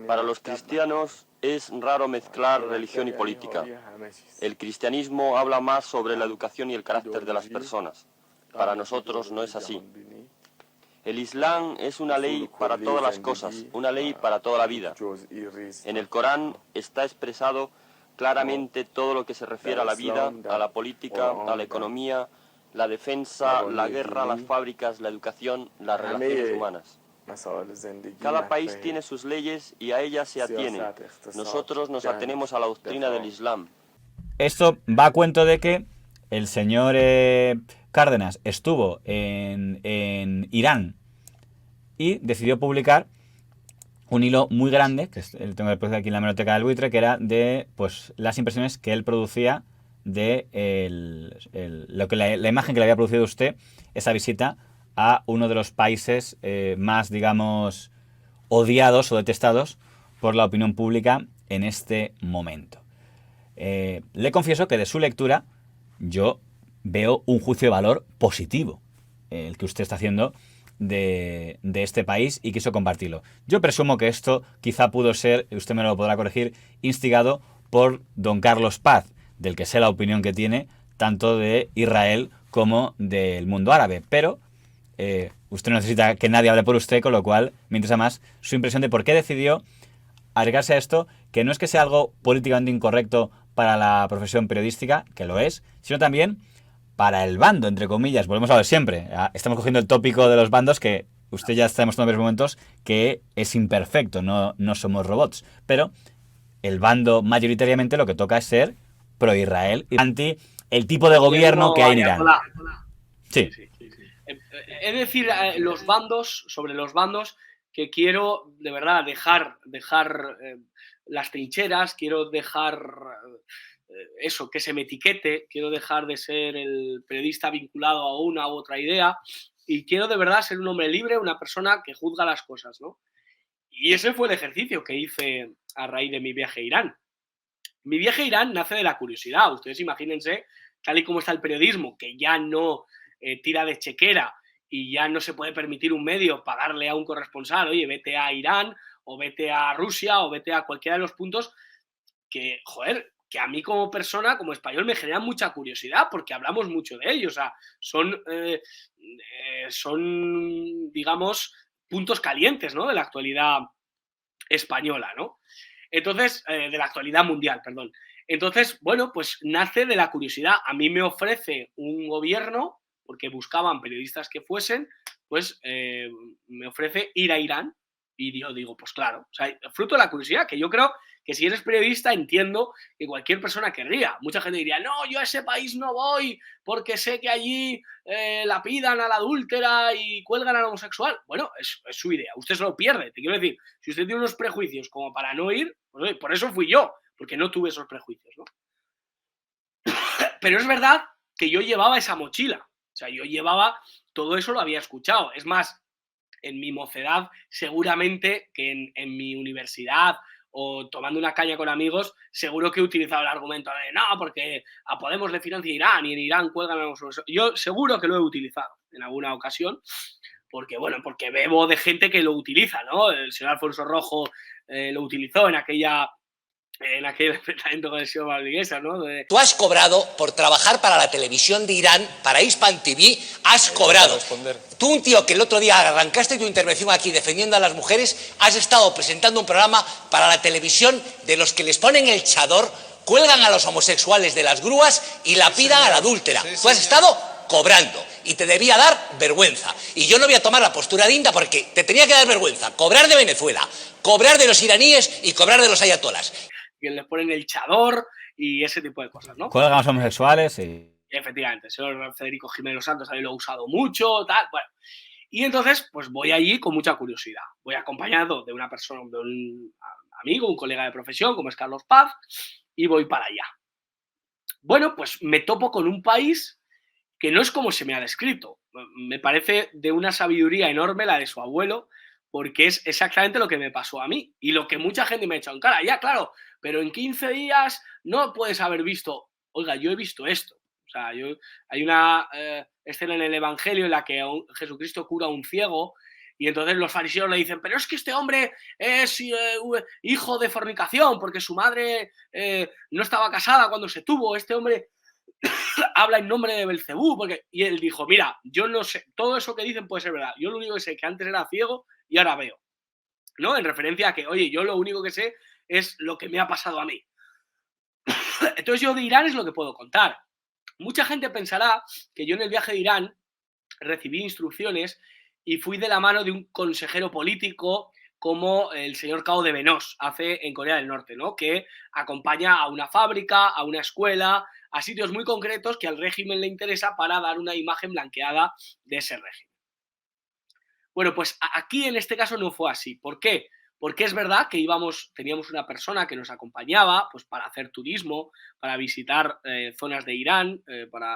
Para los cristianos es raro mezclar religión y política. El cristianismo habla más sobre la educación y el carácter de las personas. Para nosotros no es así. El Islam es una ley para todas las cosas, una ley para toda la vida. En el Corán está expresado claramente todo lo que se refiere a la vida, a la política, a la economía, la defensa, la guerra, las fábricas, la educación, las relaciones humanas. Cada país tiene sus leyes y a ellas se atienen. Nosotros nos atenemos a la doctrina del Islam. Esto va a cuento de que el señor Cárdenas estuvo en Irán y decidió publicar un hilo muy grande, que tengo aquí en la hemeroteca del buitre, que era de pues las impresiones que él producía de la imagen que le había producido usted esa visita a uno de los países más, digamos, odiados o detestados por la opinión pública en este momento. Le confieso que de su lectura yo veo un juicio de valor positivo, el que usted está haciendo de este país, y quiso compartirlo. Yo presumo que esto quizá pudo ser, usted me lo podrá corregir, instigado por don Carlos Paz, del que sé la opinión que tiene tanto de Israel como del mundo árabe, pero usted no necesita que nadie hable por usted, con lo cual me interesa más su impresión de por qué decidió arriesgarse a esto, que no es que sea algo políticamente incorrecto para la profesión periodística, que lo es, sino también para el bando, entre comillas. Volvemos a ver siempre. Estamos cogiendo el tópico de los bandos, que usted ya está demostrando en varios momentos que es imperfecto, no somos robots. Pero el bando mayoritariamente lo que toca es ser pro-Israel y anti el tipo de gobierno que hay en Irán. Sí. Es decir, sobre los bandos, que quiero de verdad dejar las trincheras, quiero dejar eso, que se me etiquete, quiero dejar de ser el periodista vinculado a una u otra idea y quiero de verdad ser un hombre libre, una persona que juzga las cosas, ¿no? Y ese fue el ejercicio que hice a raíz de mi viaje a Irán. Mi viaje a Irán nace de la curiosidad. Ustedes imagínense, tal y como está el periodismo, que ya no tira de chequera y ya no se puede permitir un medio pagarle a un corresponsal, oye, vete a Irán o vete a Rusia o vete a cualquiera de los puntos, que, joder, que a mí como persona, como español, me genera mucha curiosidad porque hablamos mucho de ellos. O sea, son, digamos, puntos calientes, ¿no?, de la actualidad española, ¿no? Entonces, de la actualidad mundial, perdón. Entonces, bueno, pues nace de la curiosidad. A mí me ofrece un gobierno, porque buscaban periodistas que fuesen, pues me ofrece ir a Irán y yo digo, pues claro, o sea, fruto de la curiosidad, que yo creo que si eres periodista entiendo que cualquier persona querría. Mucha gente diría, no, yo a ese país no voy porque sé que allí lapidan a la adúltera y cuelgan al homosexual. Bueno, es su idea, usted se lo pierde. Te quiero decir, si usted tiene unos prejuicios como para no ir, pues, por eso fui yo, porque no tuve esos prejuicios, ¿no? Pero es verdad que yo llevaba esa mochila, o sea, yo llevaba, todo eso lo había escuchado. Es más, en mi mocedad, seguramente que en mi universidad o tomando una caña con amigos, seguro que he utilizado el argumento de no, porque a Podemos le financia Irán y en Irán cuelgan a los... Yo seguro que lo he utilizado en alguna ocasión, porque, bueno, porque bebo de gente que lo utiliza, ¿no? El señor Alfonso Rojo lo utilizó en aquel enfrentamiento con el señor Valdiguesa, ¿no? Tú has cobrado por trabajar para la televisión de Irán, para Hispan TV, has cobrado. Tú, un tío que el otro día arrancaste tu intervención aquí defendiendo a las mujeres, has estado presentando un programa para la televisión de los que les ponen el chador, cuelgan a los homosexuales de las grúas y lapidan a la adúltera. Tú has estado cobrando y te debía dar vergüenza. Y yo no voy a tomar la postura de Inda porque te tenía que dar vergüenza cobrar de Venezuela, cobrar de los iraníes y cobrar de los ayatolas. Que les ponen el chador y ese tipo de cosas, ¿no? Cuelgan a los homosexuales y... Efectivamente, el señor Federico Jiménez Santos también lo ha usado mucho, tal, bueno. Y entonces, pues voy allí con mucha curiosidad. Voy acompañado de una persona, de un amigo, un colega de profesión, como es Carlos Paz, y voy para allá. Bueno, pues me topo con un país que no es como se me ha descrito. Me parece de una sabiduría enorme la de su abuelo, porque es exactamente lo que me pasó a mí y lo que mucha gente me ha echado en cara. Ya, claro, pero en 15 días no puedes haber visto, oiga, yo he visto esto. O sea, hay una escena en el Evangelio en la que Jesucristo cura a un ciego Y entonces los fariseos le dicen, pero es que este hombre es hijo de fornicación, porque su madre no estaba casada cuando se tuvo, este hombre habla en nombre de Belcebú, porque... Y él dijo, mira, yo no sé, todo eso que dicen puede ser verdad, yo lo único que sé es que antes era ciego y ahora veo, ¿no? En referencia a que, oye, yo lo único que sé es lo que me ha pasado a mí. Entonces yo de Irán es lo que puedo contar. Mucha gente pensará que yo en el viaje de Irán recibí instrucciones y fui de la mano de un consejero político como el señor Cao de Benos hace en Corea del Norte, ¿no? Que acompaña a una fábrica, a una escuela, a sitios muy concretos que al régimen le interesa para dar una imagen blanqueada de ese régimen. Bueno, pues aquí en este caso no fue así. ¿Por qué? Porque es verdad que teníamos una persona que nos acompañaba pues, para hacer turismo, para visitar zonas de Irán,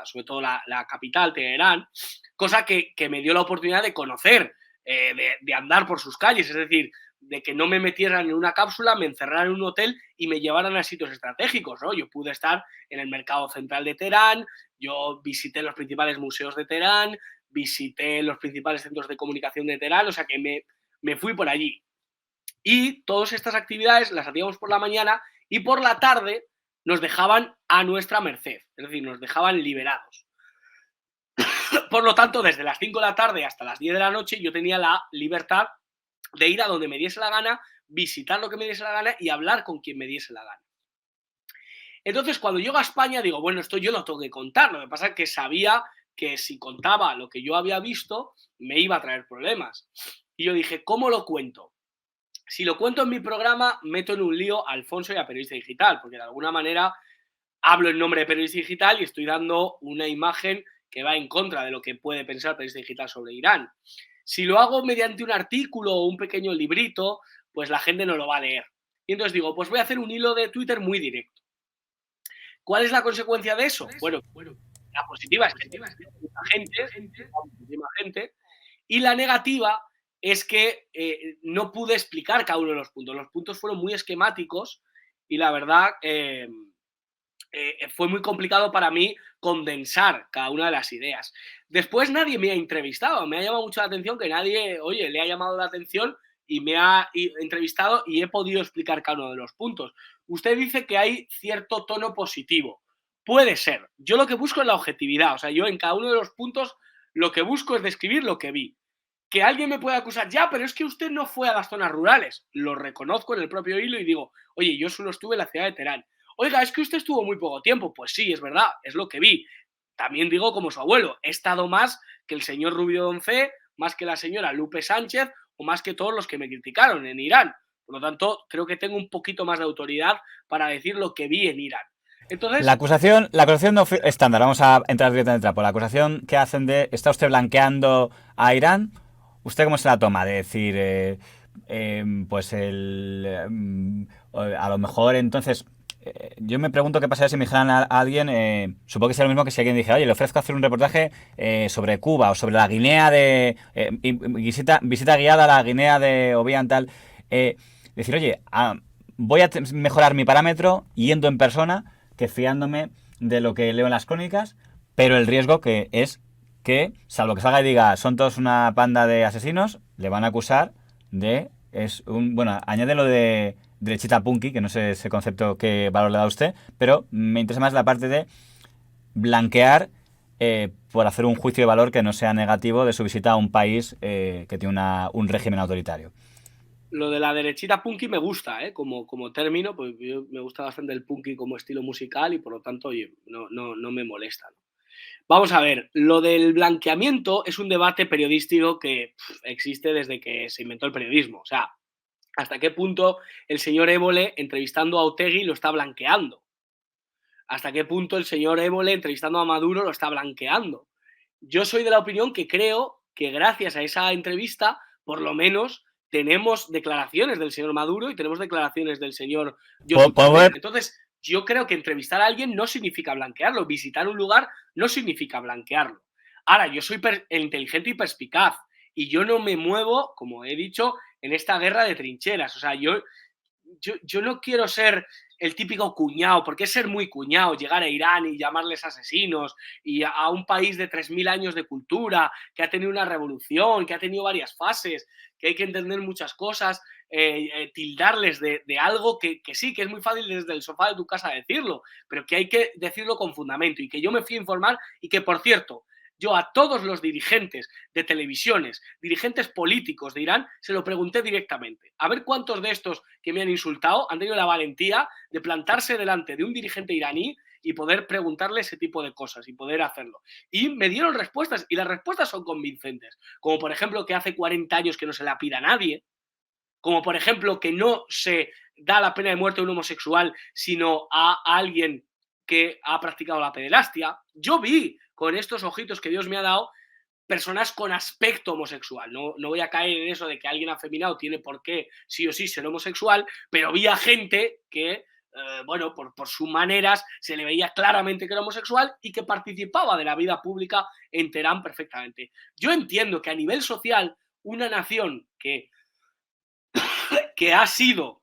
sobre todo la capital, Teherán, cosa que me dio la oportunidad de conocer, de andar por sus calles, es decir, de que no me metieran en una cápsula, me encerraran en un hotel y me llevaran a sitios estratégicos, ¿no? Yo pude estar en el mercado central de Teherán, yo visité los principales museos de Teherán, visité los principales centros de comunicación de Teherán, o sea que me fui por allí. Y todas estas actividades las hacíamos por la mañana y por la tarde nos dejaban a nuestra merced, es decir, nos dejaban liberados. Por lo tanto, desde las 5 de la tarde hasta las 10 de la noche yo tenía la libertad de ir a donde me diese la gana, visitar lo que me diese la gana y hablar con quien me diese la gana. Entonces, cuando llego a España, digo, bueno, esto yo lo tengo que contar. Lo que pasa es que sabía que si contaba lo que yo había visto, me iba a traer problemas. Y yo dije, ¿cómo lo cuento? Si lo cuento en mi programa, meto en un lío a Alfonso y a Periodista Digital, porque de alguna manera hablo en nombre de Periodista Digital y estoy dando una imagen que va en contra de lo que puede pensar Periodista Digital sobre Irán. Si lo hago mediante un artículo o un pequeño librito, pues la gente no lo va a leer. Y entonces digo, pues voy a hacer un hilo de Twitter muy directo. ¿Cuál es la consecuencia de eso? Bueno, la positiva es que muchísima gente, y la negativa es que no pude explicar cada uno de los puntos. Los puntos fueron muy esquemáticos y la verdad fue muy complicado para mí condensar cada una de las ideas. Después nadie me ha entrevistado, me ha llamado mucho la atención que nadie, oye, le ha llamado la atención y me ha entrevistado y he podido explicar cada uno de los puntos. Usted dice que hay cierto tono positivo. Puede ser. Yo lo que busco es la objetividad. O sea, yo en cada uno de los puntos lo que busco es describir lo que vi. Que alguien me pueda acusar, ya, pero es que usted no fue a las zonas rurales. Lo reconozco en el propio hilo y digo, oye, yo solo estuve en la ciudad de Teherán. Oiga, es que usted estuvo muy poco tiempo. Pues sí, es verdad, es lo que vi. También digo como su abuelo, he estado más que el señor Rubio Doncé, más que la señora Lupe Sánchez o más que todos los que me criticaron en Irán. Por lo tanto, creo que tengo un poquito más de autoridad para decir lo que vi en Irán. Entonces, la acusación no fue estándar, vamos a entrar directamente por la acusación que hacen de ¿está usted blanqueando a Irán? ¿Usted cómo se la toma? De decir, pues a lo mejor entonces... yo me pregunto qué pasaría si me dijeran a alguien, supongo que sería lo mismo que si alguien dijera, oye, le ofrezco hacer un reportaje sobre Cuba o sobre la Guinea de... visita guiada a la Guinea de Obiang, decir, oye, voy a mejorar mi parámetro yendo en persona que fiándome de lo que leo en las crónicas, pero el riesgo que es que, salvo que salga y diga, son todos una panda de asesinos, le van a acusar de... bueno, añade lo de derechita punky, que no sé ese concepto qué valor le da a usted, pero me interesa más la parte de blanquear por hacer un juicio de valor que no sea negativo de su visita a un país que tiene un régimen autoritario. Lo de la derechita punky me gusta, como término, pues me gusta bastante el punky como estilo musical y por lo tanto, oye, no me molesta, ¿no? Vamos a ver, lo del blanqueamiento es un debate periodístico que existe desde que se inventó el periodismo. O sea, ¿hasta qué punto el señor Évole entrevistando a Otegi lo está blanqueando? ¿Hasta qué punto el señor Évole entrevistando a Maduro lo está blanqueando? Yo soy de la opinión que creo que gracias a esa entrevista, por lo menos, tenemos declaraciones del señor Maduro y tenemos declaraciones del señor Josep Borrell. Entonces, yo creo que entrevistar a alguien no significa blanquearlo. Visitar un lugar no significa blanquearlo. Ahora, yo soy inteligente y perspicaz y yo no me muevo, como he dicho, en esta guerra de trincheras. O sea, yo no quiero ser el típico cuñado, porque es ser muy cuñado, llegar a Irán y llamarles asesinos, y a un país de 3000 años de cultura, que ha tenido una revolución, que ha tenido varias fases, que hay que entender muchas cosas, tildarles de algo que sí, que es muy fácil desde el sofá de tu casa decirlo, pero que hay que decirlo con fundamento, y que yo me fui a informar, y que, por cierto, yo a todos los dirigentes de televisiones, dirigentes políticos de Irán, se lo pregunté directamente. A ver cuántos de estos que me han insultado han tenido la valentía de plantarse delante de un dirigente iraní y poder preguntarle ese tipo de cosas y poder hacerlo. Y me dieron respuestas, y las respuestas son convincentes. Como por ejemplo que hace 40 años que no se la pida a nadie, como por ejemplo que no se da la pena de muerte a un homosexual, sino a alguien que ha practicado la pederastia. Yo vi con estos ojitos que Dios me ha dado personas con aspecto homosexual. No voy a caer en eso de que alguien afeminado tiene por qué sí o sí ser homosexual, pero vi a gente que, bueno, por sus maneras se le veía claramente que era homosexual y que participaba de la vida pública en Teherán perfectamente. Yo entiendo que a nivel social, una nación que ha sido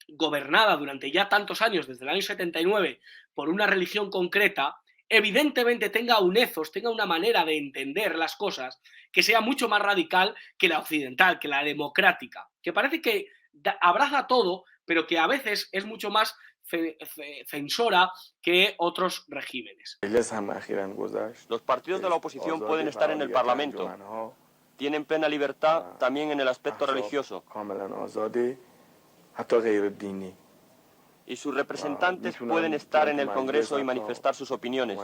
gobernada durante ya tantos años, desde el año 79, por una religión concreta, evidentemente tenga un ethos, tenga una manera de entender las cosas que sea mucho más radical que la occidental, que la democrática, que parece que abraza todo, pero que a veces es mucho más censora que otros regímenes. Los partidos de la oposición pueden estar en el Parlamento. Tienen plena libertad también en el aspecto religioso. Y sus representantes pueden estar en el Congreso y manifestar sus opiniones.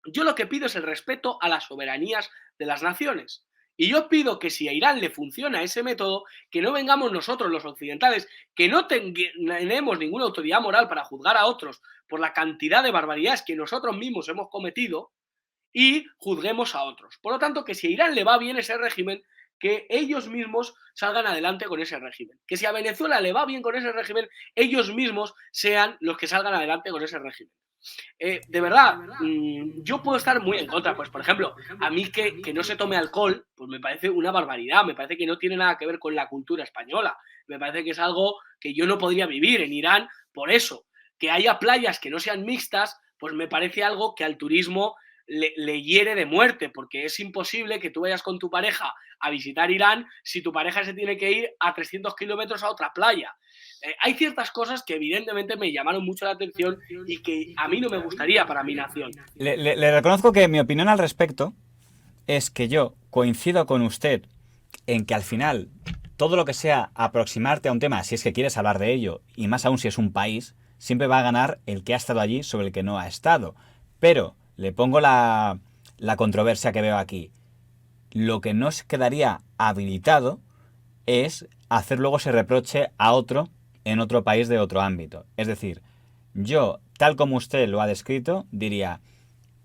Yo lo que pido es el respeto a las soberanías de las naciones. Y yo pido que si a Irán le funciona ese método, que no vengamos nosotros los occidentales, que no tenemos ninguna autoridad moral para juzgar a otros por la cantidad de barbaridades que nosotros mismos hemos cometido, y juzguemos a otros. Por lo tanto, que si a Irán le va bien ese régimen, que ellos mismos salgan adelante con ese régimen. Que si a Venezuela le va bien con ese régimen, ellos mismos sean los que salgan adelante con ese régimen. De verdad, yo puedo estar muy en contra. Pues, por ejemplo, a mí que no se tome alcohol, pues me parece una barbaridad. Me parece que no tiene nada que ver con la cultura española. Me parece que es algo que yo no podría vivir en Irán por eso. Que haya playas que no sean mixtas, pues me parece algo que al turismo le hiere de muerte, porque es imposible que tú vayas con tu pareja a visitar Irán si tu pareja se tiene que ir a 300 kilómetros a otra playa. Hay ciertas cosas que evidentemente me llamaron mucho la atención y que a mí no me gustaría para mi nación. Le reconozco que mi opinión al respecto es que yo coincido con usted en que al final todo lo que sea aproximarte a un tema, si es que quieres hablar de ello, y más aún si es un país, siempre va a ganar el que ha estado allí sobre el que no ha estado. Pero le pongo la controversia que veo aquí. Lo que no se quedaría habilitado es hacer luego ese reproche a otro en otro país de otro ámbito. Es decir, yo, tal como usted lo ha descrito, diría,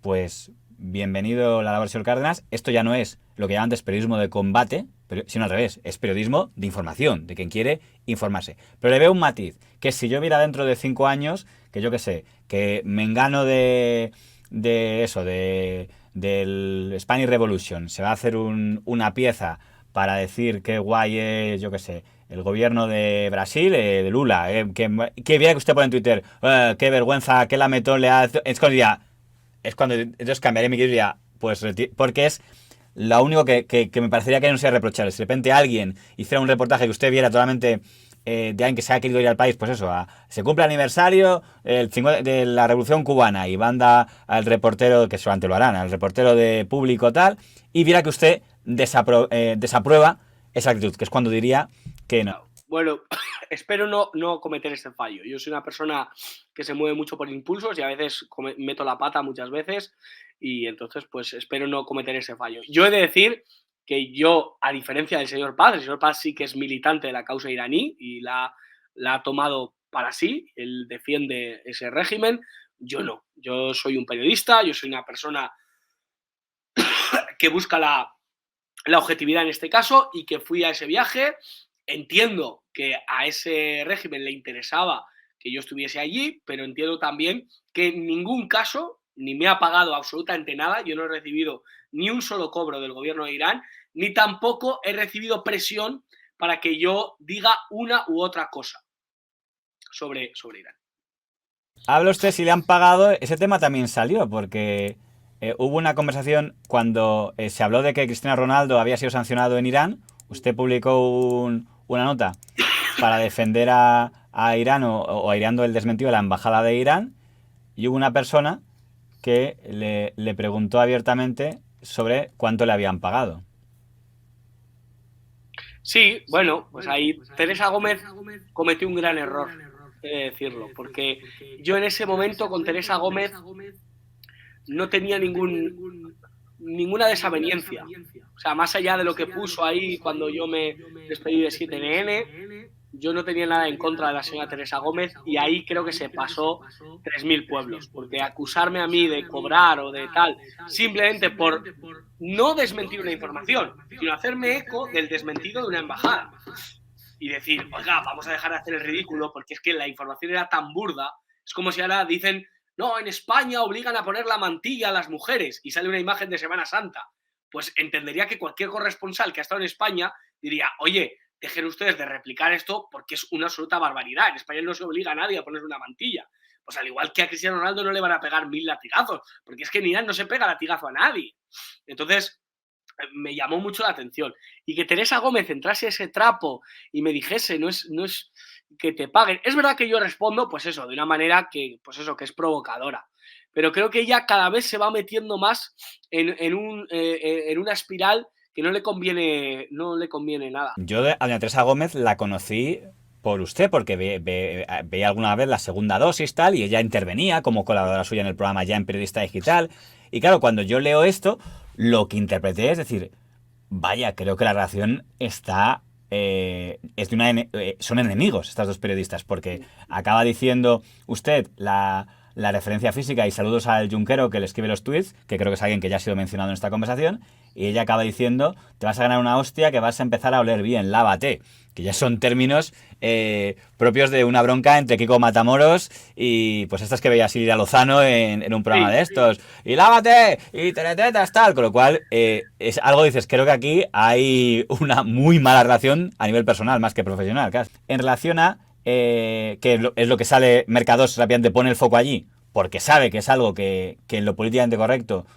pues bienvenido a la labor, señor Cárdenas. Esto ya no es lo que llaman antes periodismo de combate, sino al revés, es periodismo de información, de quien quiere informarse. Pero le veo un matiz, que si yo viera dentro de 5 años, que yo qué sé, que me engano del Spanish Revolution, se va a hacer una pieza para decir qué guay es, yo qué sé, el gobierno de Brasil, de Lula, que viera que usted pone en Twitter, qué vergüenza, qué lametón le ha... Es cuando entonces cambiaré mi idea, pues porque es lo único que me parecería que no sea reprochable. Si de repente alguien hiciera un reportaje que usted viera totalmente de alguien que se ha querido ir al país, pues eso, se cumple el aniversario de la Revolución Cubana y manda al reportero, que solamente lo harán, al reportero de Público tal, y viera que usted desaprueba esa actitud, que es cuando diría que no. Bueno, espero no cometer ese fallo. Yo soy una persona que se mueve mucho por impulsos y a veces meto la pata muchas veces, y entonces pues espero no cometer ese fallo. Yo he de decir que yo, a diferencia del señor Paz, el señor Paz sí que es militante de la causa iraní y la ha tomado para sí, él defiende ese régimen, yo no. Yo soy un periodista, yo soy una persona que busca la objetividad en este caso, y que fui a ese viaje. Entiendo que a ese régimen le interesaba que yo estuviese allí, pero entiendo también que en ningún caso ni me ha pagado absolutamente nada. Yo no he recibido ni un solo cobro del gobierno de Irán, ni tampoco he recibido presión para que yo diga una u otra cosa. sobre Irán. Habla usted si le han pagado, ese tema también salió, porque hubo una conversación cuando se habló de que Cristiano Ronaldo había sido sancionado en Irán. Usted publicó una nota para defender a Irán o aireando el desmentido de la embajada de Irán, y hubo una persona que le preguntó abiertamente sobre cuánto le habían pagado. Sí, bueno, pues ahí Teresa Gómez cometió un gran error, he de decirlo, porque yo en ese momento con Teresa Gómez no tenía ninguna desaveniencia. O sea, más allá de lo que puso ahí cuando yo me despedí de 7NN, yo no tenía nada en contra de la señora Teresa Gómez, y ahí creo que se pasó 3.000 pueblos, porque acusarme a mí de cobrar o de tal, simplemente por no desmentir una información, sino hacerme eco del desmentido de una embajada. Y decir, oiga, vamos a dejar de hacer el ridículo, porque es que la información era tan burda. Es como si ahora dicen, no, en España obligan a poner la mantilla a las mujeres, y sale una imagen de Semana Santa. Pues entendería que cualquier corresponsal que ha estado en España diría, oye, dejen ustedes de replicar esto porque es una absoluta barbaridad. En España no se obliga a nadie a poner una mantilla. Pues al igual que a Cristiano Ronaldo no le van a pegar 1000 latigazos, porque es que en Irán no se pega latigazo a nadie. Entonces, me llamó mucho la atención. Y que Teresa Gómez entrase ese trapo y me dijese, no es que te paguen. Es verdad que yo respondo, pues eso, de una manera que, pues eso, que es provocadora. Pero creo que ella cada vez se va metiendo más en una espiral que no le conviene nada. Yo a doña Teresa Gómez la conocí por usted, porque veía alguna vez la segunda dosis tal, y ella intervenía como colaboradora suya en el programa ya en Periodista Digital. Y claro, cuando yo leo esto, lo que interpreté es decir, vaya, creo que la relación está... son enemigos estas dos periodistas, porque acaba diciendo usted la referencia física y saludos al Junquero que le escribe los tweets, que creo que es alguien que ya ha sido mencionado en esta conversación, y ella acaba diciendo, te vas a ganar una hostia que vas a empezar a oler bien, lávate, que ya son términos propios de una bronca entre Kiko Matamoros y pues estas que veía Silvia Lozano en un programa de estos, y lávate, y teletetas, tal, con lo cual es algo, dices, creo que aquí hay una muy mala relación a nivel personal, más que profesional, claro. En relación a que es lo que sale Mercados rápidamente pone el foco allí, porque sabe que es algo que en lo políticamente correcto,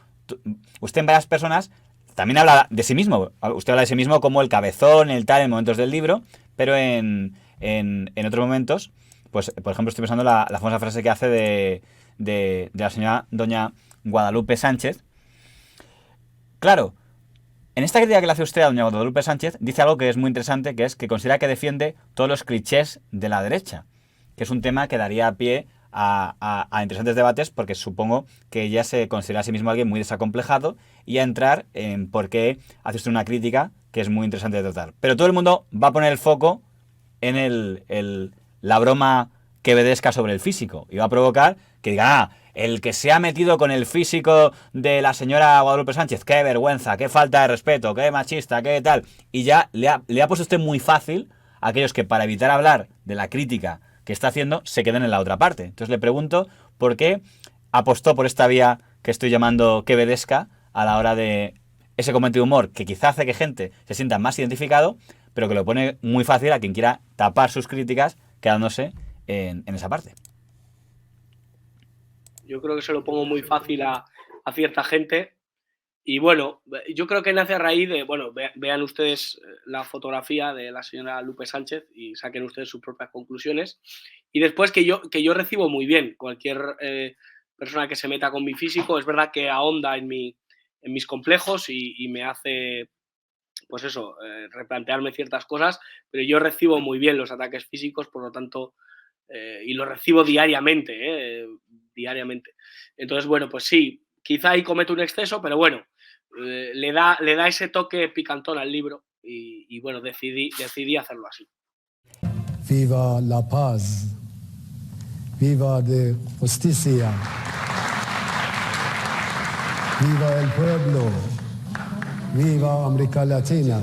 usted en varias personas también habla de sí mismo, usted habla de sí mismo como el cabezón, el tal, en momentos del libro, pero en otros momentos, pues por ejemplo estoy pensando la famosa frase que hace de la señora doña Guadalupe Sánchez. Claro, en esta crítica que le hace usted a doña Guadalupe Sánchez, dice algo que es muy interesante, que es que considera que defiende todos los clichés de la derecha, que es un tema que daría pie a interesantes debates, porque supongo que ella se considera a sí mismo alguien muy desacomplejado, y a entrar en por qué hace usted una crítica que es muy interesante de tratar. Pero todo el mundo va a poner el foco en la broma quevedesca sobre el físico, y va a provocar que diga, el que se ha metido con el físico de la señora Guadalupe Sánchez, qué vergüenza, qué falta de respeto, qué machista, qué tal. Y ya le ha puesto usted muy fácil a aquellos que, para evitar hablar de la crítica que está haciendo, se queden en la otra parte. Entonces le pregunto por qué apostó por esta vía que estoy llamando quevedesca a la hora de ese comentario de humor que quizá hace que gente se sienta más identificado, pero que lo pone muy fácil a quien quiera tapar sus críticas quedándose en esa parte. Yo creo que se lo pongo muy fácil a cierta gente. Y bueno, yo creo que nace a raíz de, bueno, vean ustedes la fotografía de la señora Lupe Sánchez y saquen ustedes sus propias conclusiones. Y después que yo recibo muy bien cualquier persona que se meta con mi físico. Es verdad que ahonda en mis complejos y me hace, pues eso, replantearme ciertas cosas, pero yo recibo muy bien los ataques físicos, por lo tanto, y los recibo diariamente. Entonces, bueno, pues sí, quizá ahí cometo un exceso, pero bueno, le da ese toque picantón al libro y bueno, decidí hacerlo así. Viva la paz, viva la justicia, viva el pueblo, viva América Latina.